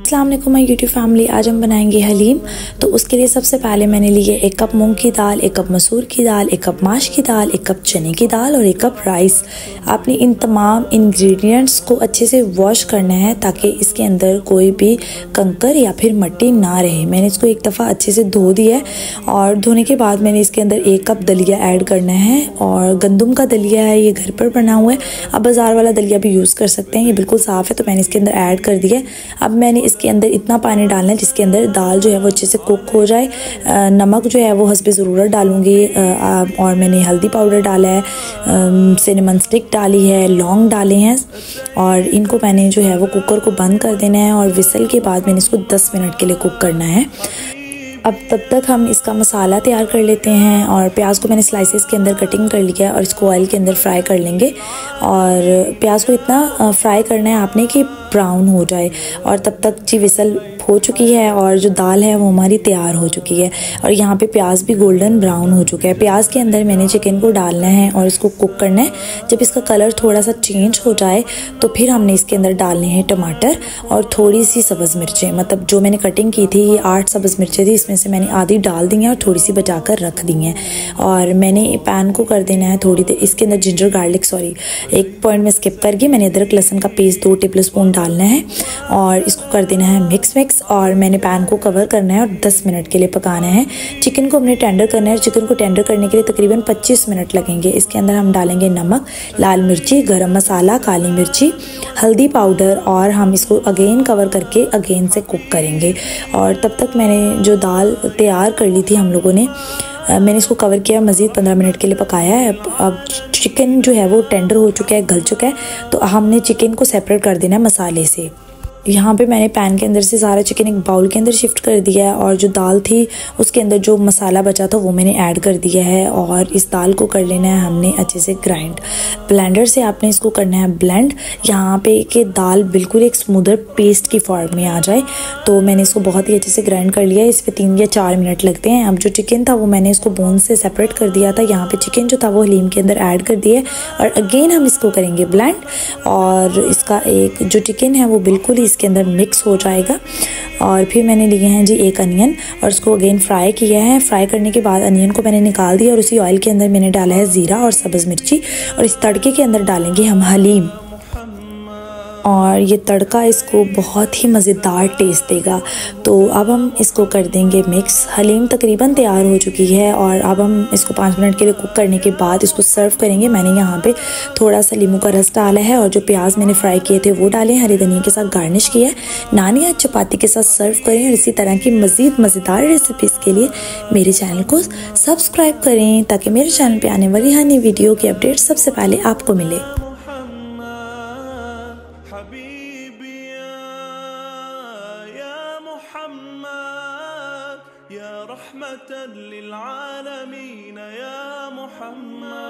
अस्सलाम वालेकुम my YouTube family. आज हम बनाएंगे हलीम। तो उसके लिए सबसे पहले मैंने ली है 1 कप मूंग की दाल, 1 कप मसूर की दाल, 1 कप माश की दाल, 1 कप चने की दाल और 1 कप राइस। आपने इन तमाम इंग्रेडिएंट्स को अच्छे से वॉश करना है ताकि इसके अंदर कोई भी कंकर या फिर मिट्टी ना रहे। मैंने इसको एक दफ़ा अच्छे से धो दिया है और धोने के बाद मैंने इसके अंदर 1 कप दलिया ऐड करना है और गंदम का दलिया है, ये घर पर बना हुआ है। आप बाज़ार वाला दलिया भी यूज़ कर सकते हैं, ये बिल्कुल साफ़ है। तो मैंने इसके अंदर ऐड कर दिया है। अब मैंने इसके अंदर इतना पानी डालना है जिसके अंदर दाल जो है वो अच्छे से कुक हो जाए। नमक जो है वो हस्बे ज़रूरत डालूंगी और मैंने हल्दी पाउडर डाला है, सिनेमन स्टिक डाली है, लौंग डाले हैं और इनको मैंने जो है वो कुकर को बंद कर देना है और विसल के बाद मैंने इसको 10 मिनट के लिए कुक करना है। अब तब तक हम इसका मसाला तैयार कर लेते हैं और प्याज को मैंने स्लाइसेस के अंदर कटिंग कर लिया है और इसको ऑयल के अंदर फ्राई कर लेंगे। और प्याज को इतना फ्राई करना है आपने कि ब्राउन हो जाए। और तब तक जी विसल हो चुकी है और जो दाल है वो हमारी तैयार हो चुकी है और यहाँ पे प्याज भी गोल्डन ब्राउन हो चुका है। प्याज के अंदर मैंने चिकन को डालना है और इसको कुक करना है। जब इसका कलर थोड़ा सा चेंज हो जाए तो फिर हमने इसके अंदर डालने हैं टमाटर और थोड़ी सी सब्ज़ मिर्चें। मतलब जो मैंने कटिंग की थी ये 8 सब्ज़ मिर्चें थी, इसमें से मैंने आधी डाल दी हैं और थोड़ी सी बचा कर रख दी हैं। और मैंने पैन को कर देना है थोड़ी देर। इसके अंदर जिंजर गार्लिक एक पॉइंट में स्किप करके मैंने अदरक लहसुन का पेस्ट 2 टेबल स्पून डालना है और इसको कर देना है मिक्स और मैंने पैन को कवर करना है और 10 मिनट के लिए पकाना है। चिकन को हमने टेंडर करना है। चिकन को टेंडर करने के लिए तकरीबन 25 मिनट लगेंगे। इसके अंदर हम डालेंगे नमक, लाल मिर्ची, गरम मसाला, काली मिर्ची, हल्दी पाउडर और हम इसको अगेन कवर करके अगेन से कुक करेंगे। और तब तक मैंने जो दाल तैयार कर ली थी हम लोगों ने, मैंने इसको कवर किया, मज़ीद 15 मिनट के लिए पकाया है। अब चिकन जो है वो टेंडर हो चुका है, गल चुका है। तो हमने चिकन को सेपरेट कर देना है मसाले से। यहाँ पे मैंने पैन के अंदर से सारा चिकन एक बाउल के अंदर शिफ्ट कर दिया है और जो दाल थी उसके अंदर जो मसाला बचा था वो मैंने ऐड कर दिया है और इस दाल को कर लेना है हमने अच्छे से ग्राइंड। ब्लेंडर से आपने इसको करना है ब्लेंड, यहाँ पे कि दाल बिल्कुल एक स्मूदर पेस्ट की फॉर्म में आ जाए। तो मैंने इसको बहुत ही अच्छे से ग्राइंड कर लिया है। इस पर 3 या 4 मिनट लगते हैं। अब जो चिकन था वो मैंने इसको बोन से सेपरेट कर दिया था। यहाँ पे चिकन जो था वो हलीम के अंदर ऐड कर दिया है और अगेन हम इसको करेंगे ब्लेंड और इसका एक जो चिकन है वो बिल्कुल ही इसके अंदर मिक्स हो जाएगा। और फिर मैंने लिए हैं जी 1 अनियन और उसको अगेन फ्राई किया है। फ्राई करने के बाद अनियन को मैंने निकाल दिया और उसी ऑयल के अंदर मैंने डाला है ज़ीरा और सब्ज़ मिर्ची और इस तड़के के अंदर डालेंगे हम हलीम और ये तड़का इसको बहुत ही मज़ेदार टेस्ट देगा। तो अब हम इसको कर देंगे मिक्स। हलीम तकरीबन तैयार हो चुकी है और अब हम इसको 5 मिनट के लिए कुक करने के बाद इसको सर्व करेंगे। मैंने यहाँ पे थोड़ा सा नींबू का रस डाला है और जो प्याज मैंने फ्राई किए थे वो डाले, हरी धनिया के साथ गार्निश किया है। नान या चपाती के साथ सर्व करें और इसी तरह की मज़ीद मज़ेदार रेसिपीज़ के लिए मेरे चैनल को सब्सक्राइब करें ताकि मेरे चैनल पर आने वाली हर नई वीडियो की अपडेट सबसे पहले आपको मिले। या रहमतन लिल आलमीन या मुहम्मद।